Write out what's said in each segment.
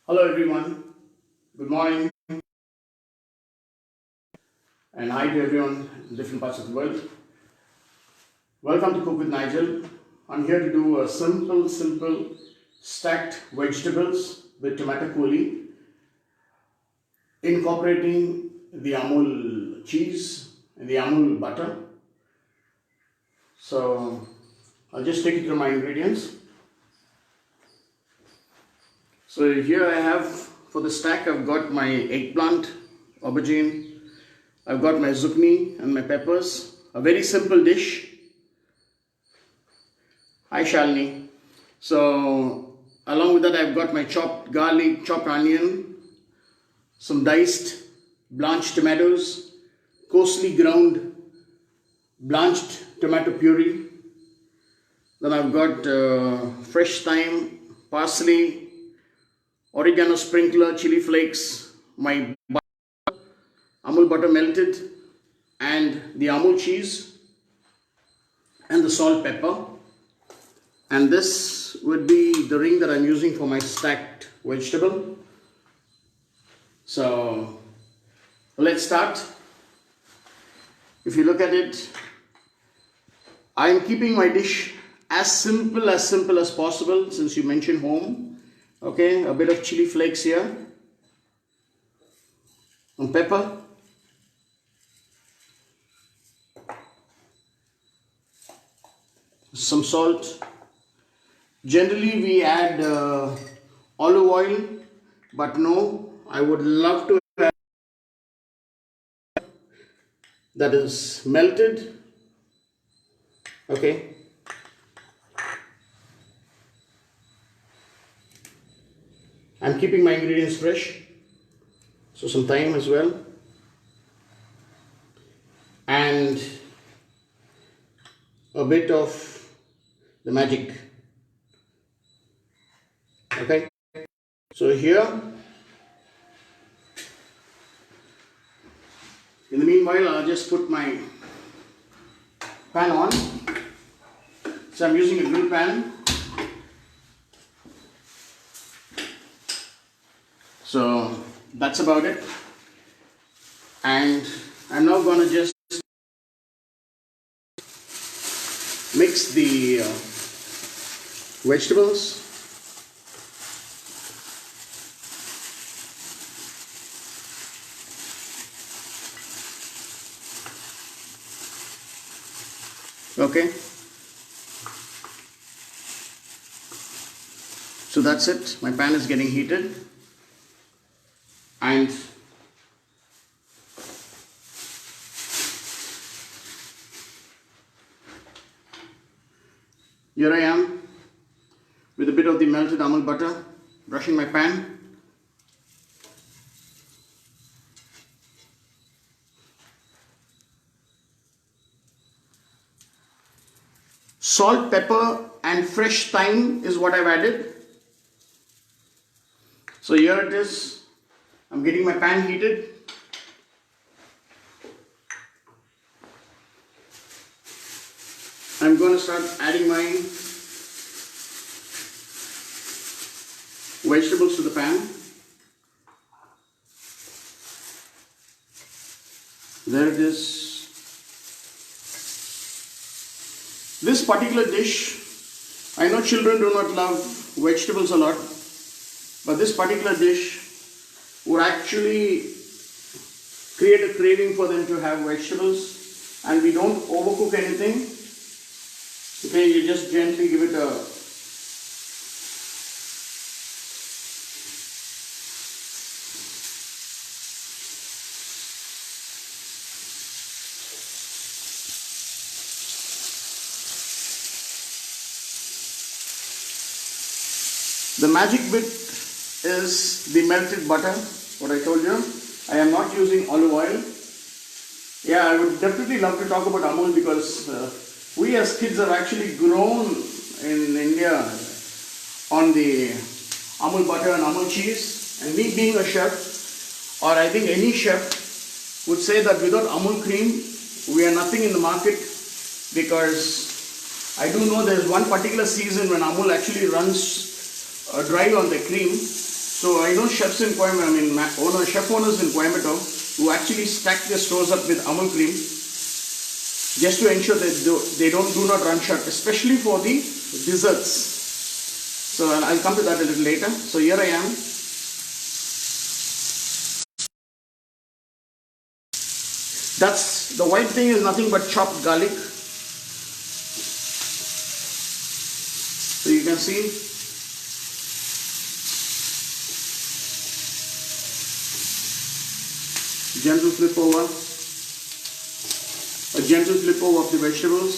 Hello everyone, good morning and hi to everyone in different parts of the world. Welcome to Cook with Nigel. I'm here to do a simple stacked vegetables with tomato coulis, incorporating the Amul cheese and the Amul butter. So I'll just take you through my ingredients. So here I have, for the stack, I've got my eggplant, aubergine, I've got my zucchini and my peppers. A very simple dish. Hi Shalini. So along with that I've got my chopped garlic, chopped onion, some diced blanched tomatoes, coarsely ground blanched tomato puree. Then I've got fresh thyme, parsley, oregano sprinkler, chili flakes, my Amul butter melted, and the Amul cheese, and the salt, pepper. And this would be the ring that I'm using for my stacked vegetable. So let's start. If you look at it, I'm keeping my dish as simple as possible, since you mentioned home. Okay, a bit of chili flakes here, and pepper, some salt. Generally we add olive oil, but no, I would love to add that is melted. Okay, I'm keeping my ingredients fresh, so some thyme as well, and a bit of the magic. Okay, so here, in the meanwhile, I'll just put my pan on. So I'm using a grill pan. So that's about it. And I'm now going to just mix the vegetables. Okay, so that's it. My pan is getting heated, and here I am with a bit of the melted Amul butter, brushing my pan. Salt, pepper and fresh thyme is what I've added. So here it is. I'm getting my pan heated. I'm going to start adding my vegetables to the pan. There it is. This particular dish, I know children do not love vegetables a lot, but this particular dish would actually create a craving for them to have vegetables, and we don't overcook anything. Okay, you just gently give it a The magic bit is the melted butter, what I told you. I am not using olive oil. Yeah, I would definitely love to talk about Amul, because we as kids have actually grown in India on the Amul butter and Amul cheese. And me being a chef, or I think any chef, would say that without Amul cream, we are nothing in the market, because I do know there's one particular season when Amul actually runs dry on the cream, So I know chefs in Coimbatore, chef owners in Coimbatore who actually stack their stores up with Amul cream just to ensure that they do not run short, especially for the desserts. So I'll come to that a little later. So here I am. The white thing is nothing but chopped garlic. So you can see gentle flip over, a gentle flip over of the vegetables.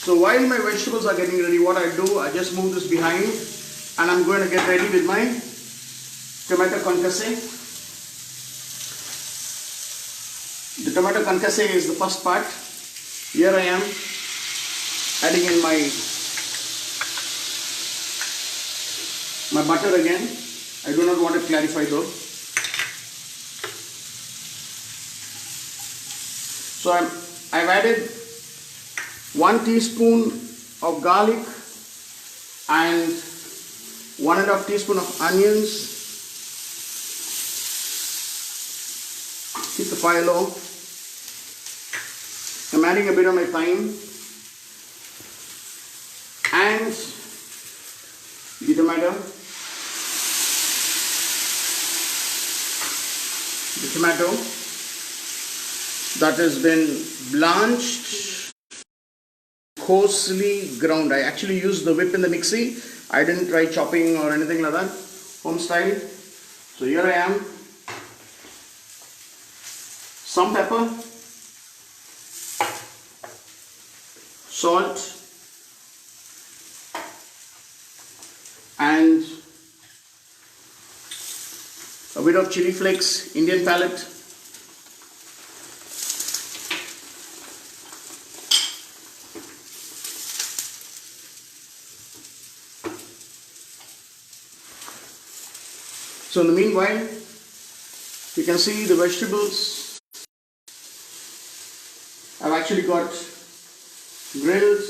So while my vegetables are getting ready, what I do, I just move this behind and I'm going to get ready with my tomato concasse. The tomato concasse is the first part. Here I am adding in my butter again. I do not want to clarify though. So I've added 1 teaspoon of garlic and 1.5 teaspoon of onions. Keep the fire low. I'm adding a bit of my thyme and the tomato. The tomato that has been blanched, coarsely ground. I actually used the whip in the mixie. I didn't try chopping or anything like that, home style. So here I am. Some pepper, salt, and a bit of chili flakes, Indian palette. So in the meanwhile, you can see the vegetables I've actually got grilled,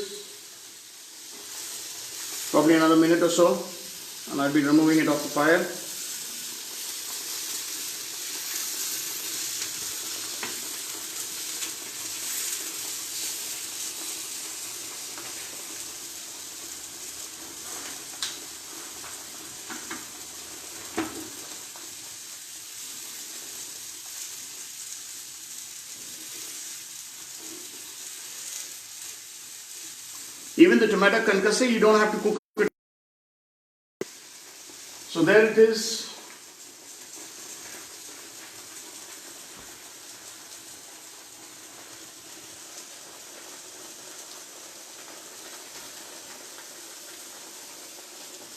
probably another minute or so, and I'll be removing it off the fire. Even the tomato concasse, you don't have to cook it. So there it is.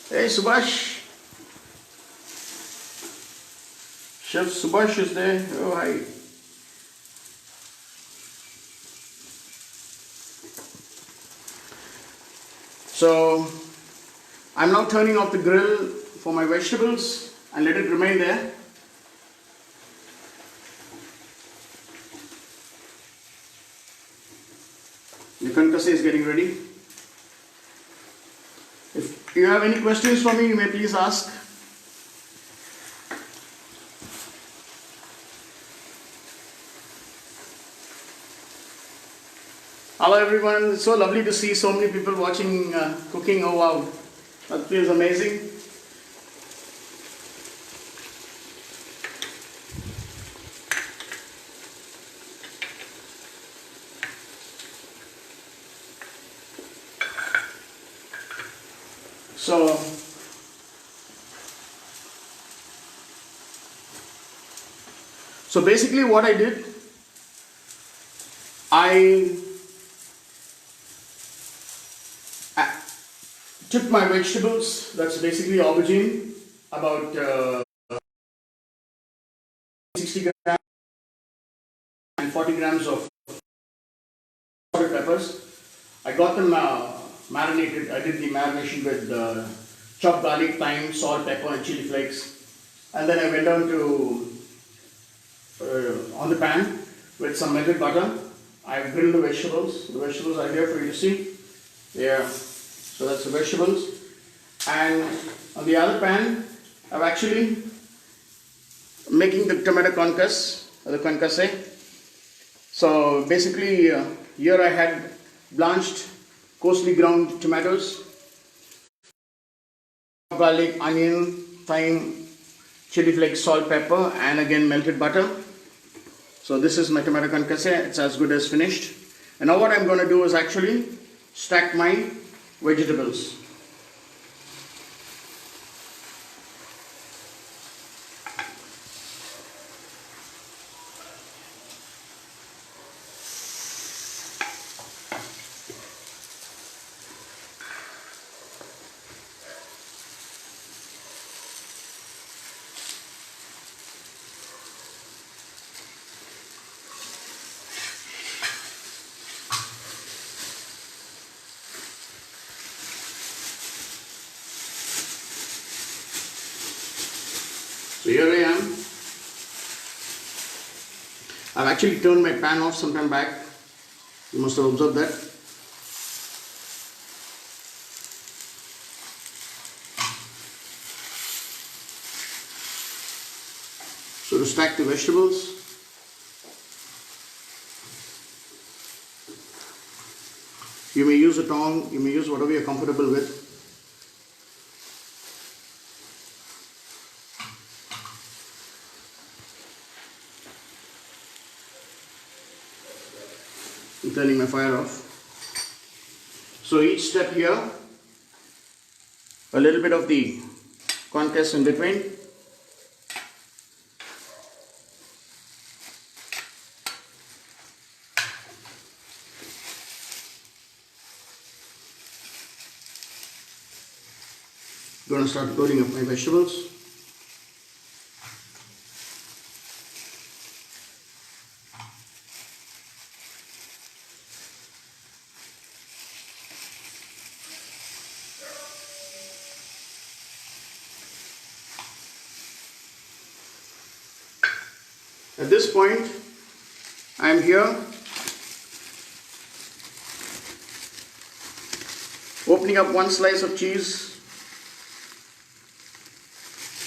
Hey Subhash. Chef Subhash is there. Oh hi. So I'm now turning off the grill for my vegetables and let it remain there. The concasse is getting ready. If you have any questions for me, you may please ask. Hello everyone, it's so lovely to see so many people watching cooking. Oh wow, that feels amazing. So basically what I did, I took my vegetables, that's basically aubergine, about 60 grams and 40 grams of peppers. I got them marinated. I did the marination with chopped garlic, thyme, salt, pepper and chili flakes. And then I went down to on the pan with some melted butter. I've grilled the vegetables. The vegetables are here for you to see. Yeah. So that's the vegetables, and on the other pan I'm actually making the tomato concasse, the concasse. So basically here I had blanched, coarsely ground tomatoes, garlic, onion, thyme, chili flakes, salt, pepper, and again melted butter. So this is my tomato concasse. It's as good as finished. And now what I'm going to do is actually stack my vegetables. So here I am. I've actually turned my pan off some time back. You must have observed that. So to stack the vegetables, you may use a tong, you may use whatever you're comfortable with. I'm turning my fire off. So each step here, a little bit of the concasse in between. Going to start loading up my vegetables. At this point, I am here opening up one slice of cheese,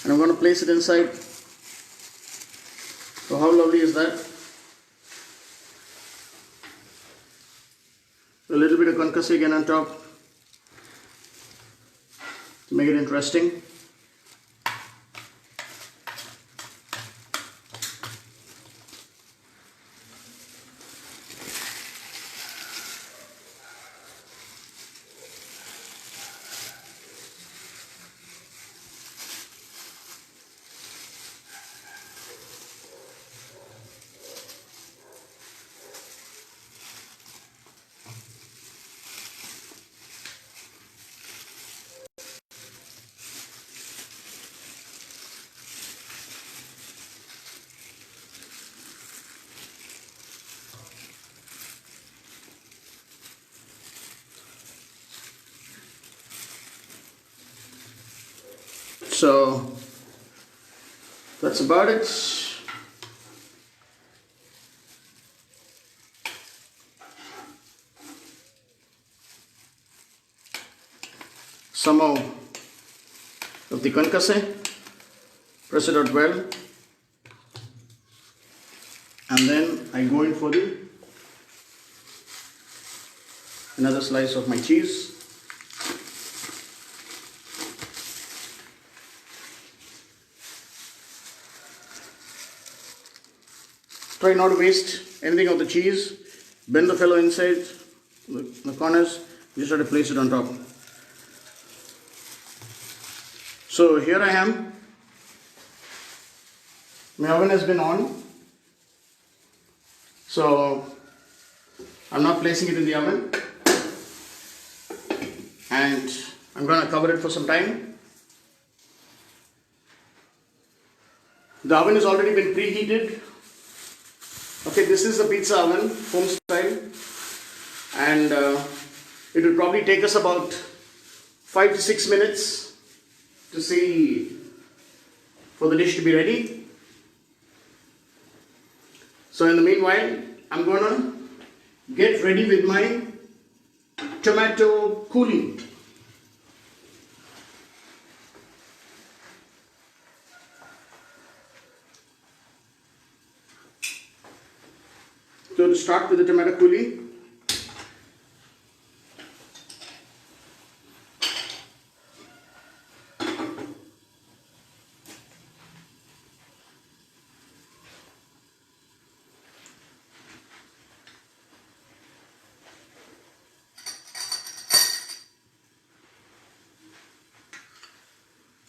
and I'm going to place it inside. So how lovely is that? A little bit of concasse again on top to make it interesting. So that's about it. Some more of the concasse, press it out well, and then I go in for another slice of my cheese. Try not to waste anything of the cheese. Bend the fellow inside the corners. You just have to place it on top. So here I am. My oven has been on. So I'm not placing it in the oven. And I'm going to cover it for some time. The oven has already been preheated. Okay, this is the pizza oven, home style, and it will probably take us about 5 to 6 minutes to see for the dish to be ready. So in the meanwhile, I'm going to get ready with my tomato coulis. So to start with the tomato coulis,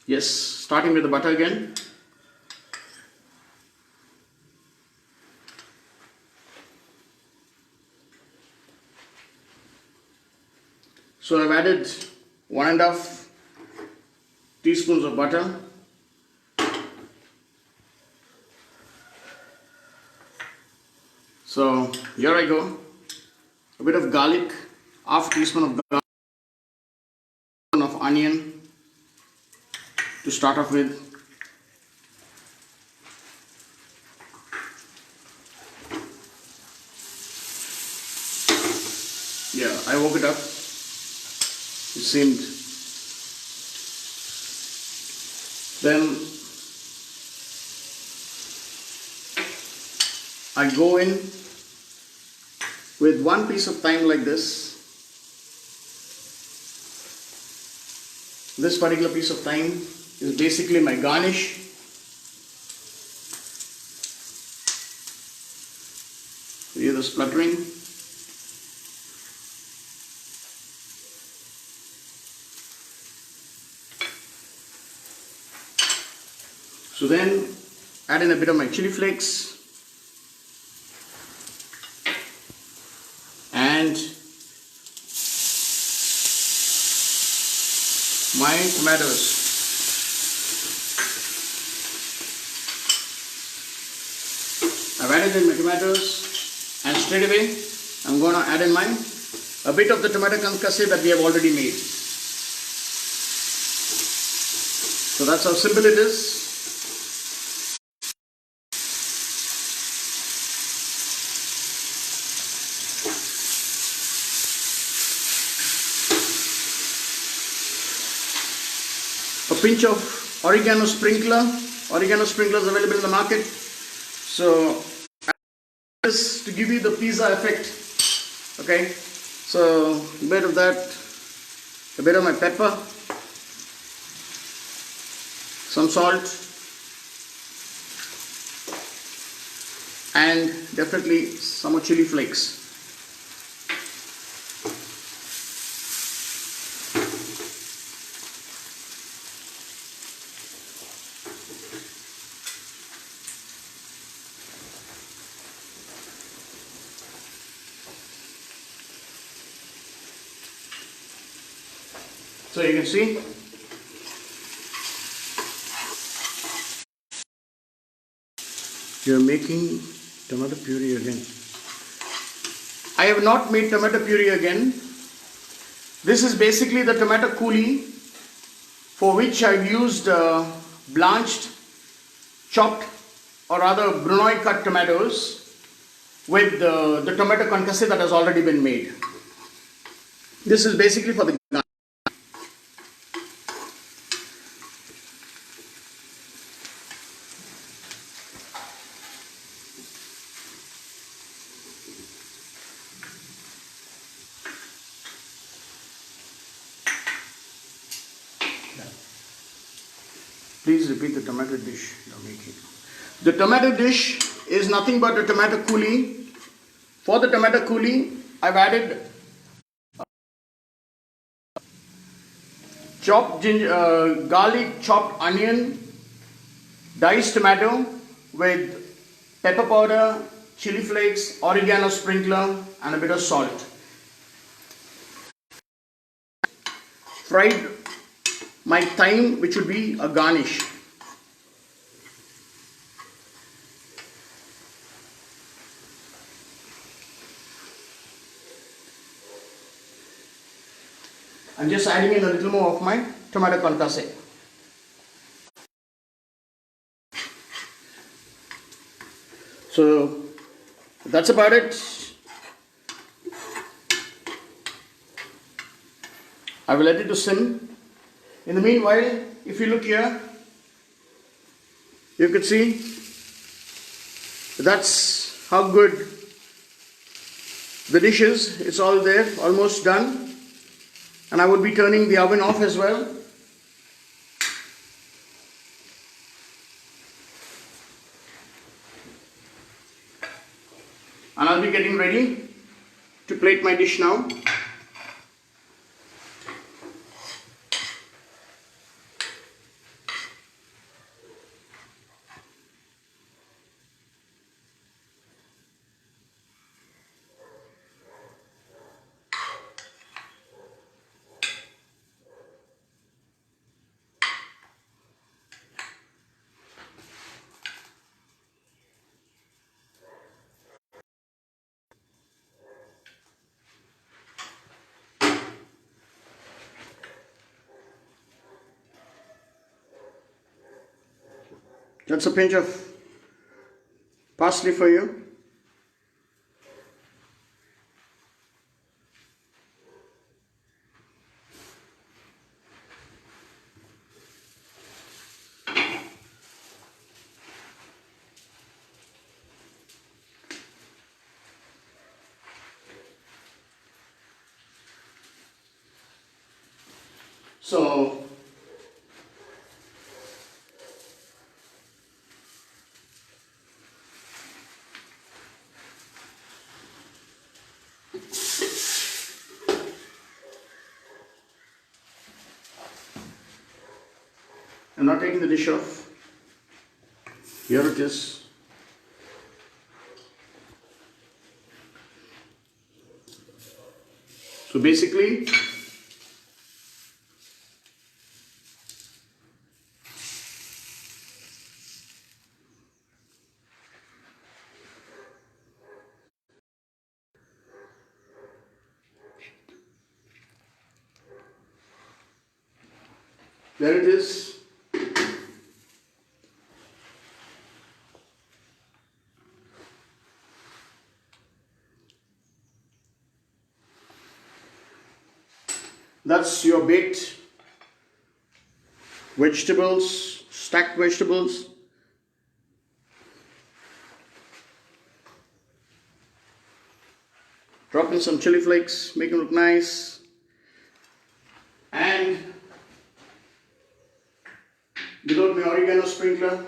yes, starting with the butter again. So I've added 1.5 teaspoons of butter. So here I go. A bit of garlic, half teaspoon of garlic, of onion to start off with. Yeah, I woke it up. It seemed. Then I go in with one piece of thyme like this. This particular piece of thyme is basically my garnish. You hear the spluttering. So then add in a bit of my chili flakes and my tomatoes. I've added in my tomatoes and straight away I'm going to add in a bit of the tomato concasse that we have already made. So that's how simple it is. A pinch of oregano sprinkler. Oregano sprinkler is available in the market. So this to give you the pizza effect. Okay, so a bit of that, a bit of my pepper, some salt, and definitely some more chili flakes. So you can see you're making tomato puree again. I have not made tomato puree again. This is basically the tomato coulis for which I've used blanched, chopped or rather brunoise cut tomatoes with the tomato concasse that has already been made. This is basically for the Please repeat the tomato dish you're making. The tomato dish is nothing but a tomato coulis. For the tomato coulis, I've added chopped garlic, chopped onion, diced tomato with pepper powder, chili flakes, oregano sprinkler, and a bit of salt. Fried my thyme, which would be a garnish. I'm just adding in a little more of my tomato concasse. So that's about it. I will let it to sim. In the meanwhile, if you look here, you could see that's how good the dishes. It's all there, almost done. And I would be turning the oven off as well. And I'll be getting ready to plate my dish now. That's a pinch of parsley for you. So I'm not taking the dish off. Here it is. So basically, there it is. That's your baked vegetables, stacked vegetables. Drop in some chili flakes, make them look nice. And without my oregano sprinkler,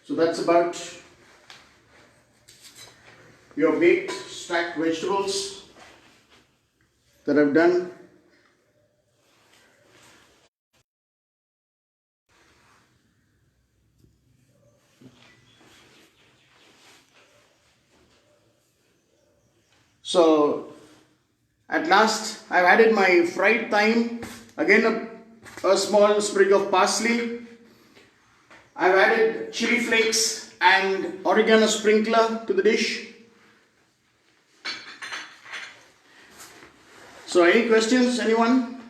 so that's about your baked stacked vegetables that I've done. So at last I've added my fried thyme, again a small sprig of parsley. I've added chili flakes and oregano sprinkler to the dish. So any questions, anyone?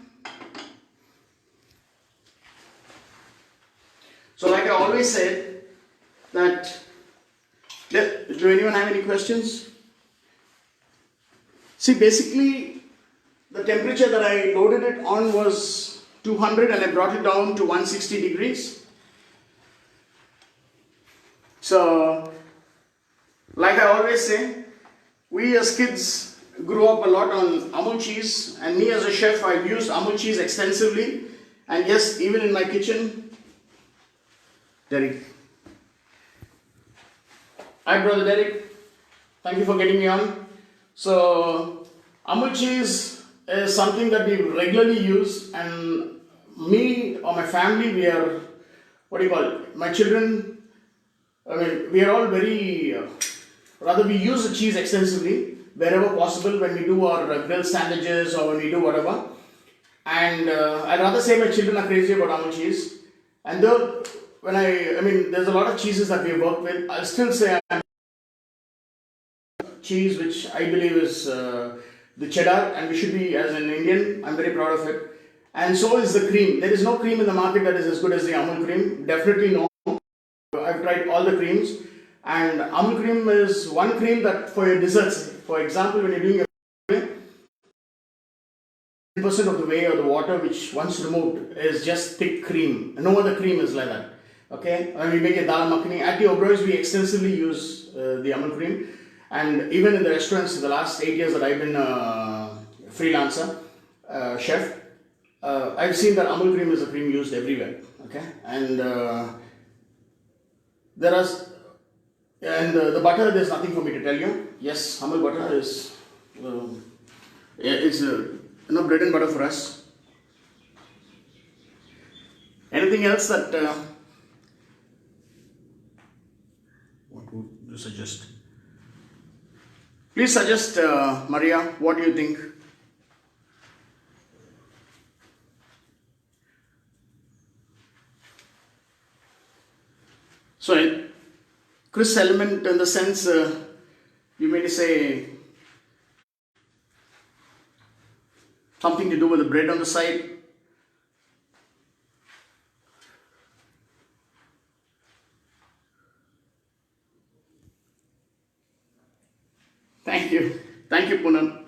So like I always said that, do anyone have any questions? See, basically the temperature that I loaded it on was 200 and I brought it down to 160 degrees. So like I always say, we as kids grew up a lot on Amul cheese, and me as a chef, I've used Amul cheese extensively, and yes, even in my kitchen. Derek. Hi brother Derek, thank you for getting me on. So Amul cheese is something that we regularly use, and me or my family, we are, what do you call it, my children, I mean, we are all very, rather we use the cheese extensively wherever possible when we do our grill sandwiches or when we do whatever. And I'd rather say my children are crazy about Amul cheese. And though when I mean, there's a lot of cheeses that we work with, I'll still say I'm cheese which I believe is the cheddar, and we should be, as an Indian, I'm very proud of it. And so is the cream. There is no cream in the market that is as good as the Amul cream. Definitely no. I've tried all the creams. And Amul cream is one cream that for your desserts, for example, when you're doing a 10% of the whey or the water which once removed is just thick cream. No other cream is like that. Okay, when we make a dal makhani, at the Oberoi's we extensively use the Amul cream, and even in the restaurants, the last 8 years that I've been freelancer chef, I've seen that Amul cream is a cream used everywhere. Okay, and there are the butter. There's nothing for me to tell you. Yes, Amul butter is bread and butter for us. Anything else that what would you suggest? Please suggest, Maria. What do you think? So, crisp element in the sense you may say something to do with the bread on the side. Thank you, Poonam.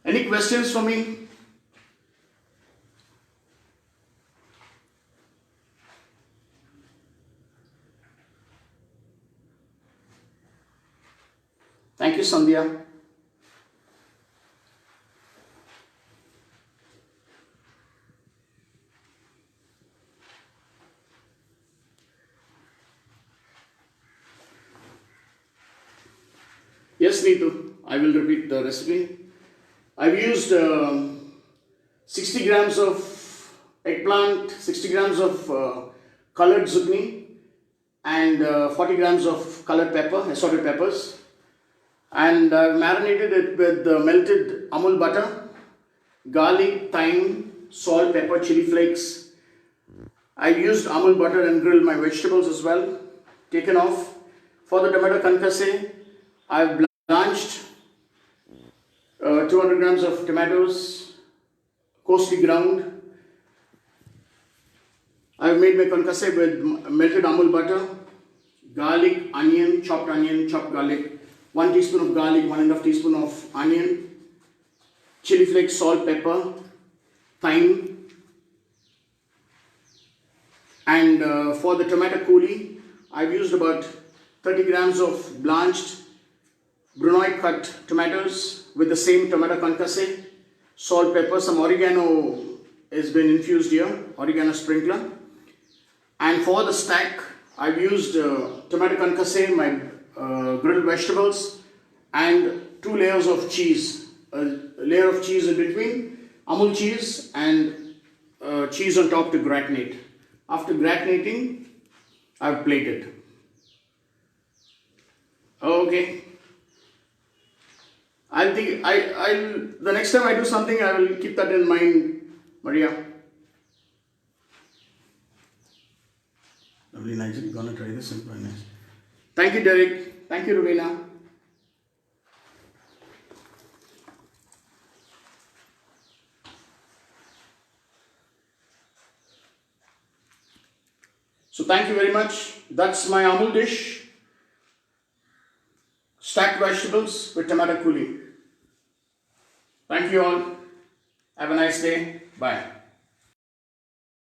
Any questions for me? Thank you, Sandhya. Yes, Neetu, I will repeat the recipe. I've used 60 grams of eggplant, 60 grams of colored zucchini, and 40 grams of colored pepper, assorted peppers. And I've marinated it with melted Amul butter, garlic, thyme, salt, pepper, chili flakes. I've used Amul butter and grilled my vegetables as well. Taken off. For the tomato concasse, I've blanched 200 grams of tomatoes, coarsely ground. I've made my concasse with melted Amul butter, garlic, chopped garlic, 1 teaspoon of garlic, 1.5 teaspoon of onion, chili flakes, salt, pepper, thyme. And for the tomato coulis, I've used about 30 grams of blanched brunoise cut tomatoes with the same tomato concasse, salt, pepper, some oregano has been infused here, oregano sprinkler. And for the stack, I've used tomato concasse, my grilled vegetables, and 2 layers of cheese. A layer of cheese in between, Amul cheese, and cheese on top to gratinate. After gratinating, I've plated. Okay. The next time I do something, I will keep that in mind, Maria. Lovely, Nigel. You're gonna try this and quite nice. Thank you, Derek. Thank you, Rowena. So thank you very much. That's my Amul dish. Stacked vegetables with tomato coulis. Thank you all. Have a nice day. Bye.